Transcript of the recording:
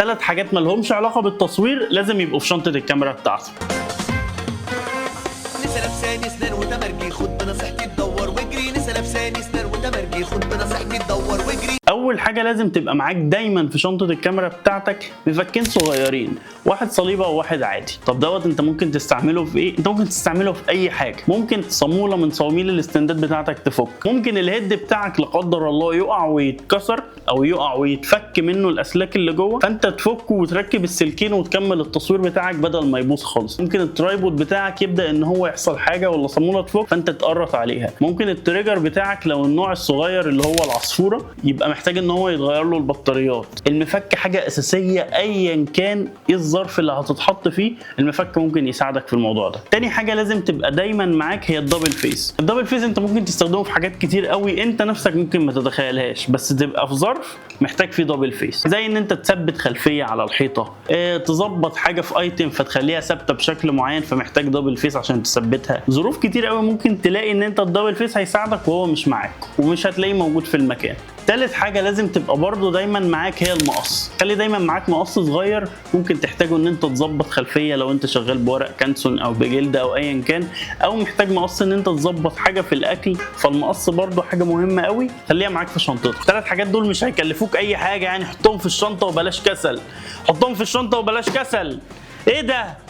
3 حاجات مالهمش علاقه بالتصوير لازم يبقوا في شنطه الكاميرا بتاعتك. نسا لابساني سنان وتمرجي، خد بنصيحتي تدور واجري. نسا لابساني سنان وتمرجي، خد بنصيحتي تدور واجري. اول حاجه لازم تبقى معاك دايما في شنطه الكاميرا بتاعتك مفكين صغيرين، واحد صليبه وواحد عادي. طب دوت انت ممكن تستعمله في ايه؟ انت ممكن تستعمله في اي حاجه. ممكن صاموله من صواميل الاستندات بتاعتك تفك، ممكن الهيد بتاعك لا قدر الله يقع ويتكسر او يقع ويتفك منه الاسلاك اللي جوه، فانت تفكه وتركب السلكين وتكمل التصوير بتاعك بدل ما يبوظ خالص. ممكن الترايبود بتاعك يبدا ان هو يحصل حاجه ولا صاموله تفك فانت تقرط عليها. ممكن التريجر بتاعك لو النوع الصغير اللي هو العصفوره يبقى محتاج ان هو يتغير له البطاريات. المفك حاجه اساسيه ايا كان ايه الظرف اللي هتتحط فيه، المفك ممكن يساعدك في الموضوع ده. تاني حاجه لازم تبقى دايما معاك هي الدبل فيس. الدبل فيس انت ممكن تستخدمه في حاجات كتير قوي انت نفسك ممكن ما تتخيلهاش، بس تبقى في ظرف محتاج فيه دبل فيس، زي ان انت تثبت خلفيه على الحيطه، تظبط حاجه في ايتم فتخليها ثابته بشكل معين فمحتاج دبل فيس عشان تثبتها. ظروف كتير قوي ممكن تلاقي ان انت الدبل فيس هيساعدك وهو مش معاك ومش هتلاقيه موجود في المكان. تالت حاجه لازم تبقى برضو دايما معاك هي المقص. خلي دايما معاك مقص صغير ممكن تحتاجه ان انت تظبط خلفيه لو انت شغال بورق كانسون او بجلد او ايا كان، او محتاج مقص ان انت تظبط حاجه في الاكل، فالمقص برضو حاجه مهمه قوي خليها معاك في شنطتك. الثلاث حاجات دول مش هيكلفوك اي حاجه يعني، حطهم في الشنطه وبلاش كسل. حطهم في الشنطه وبلاش كسل. ايه ده؟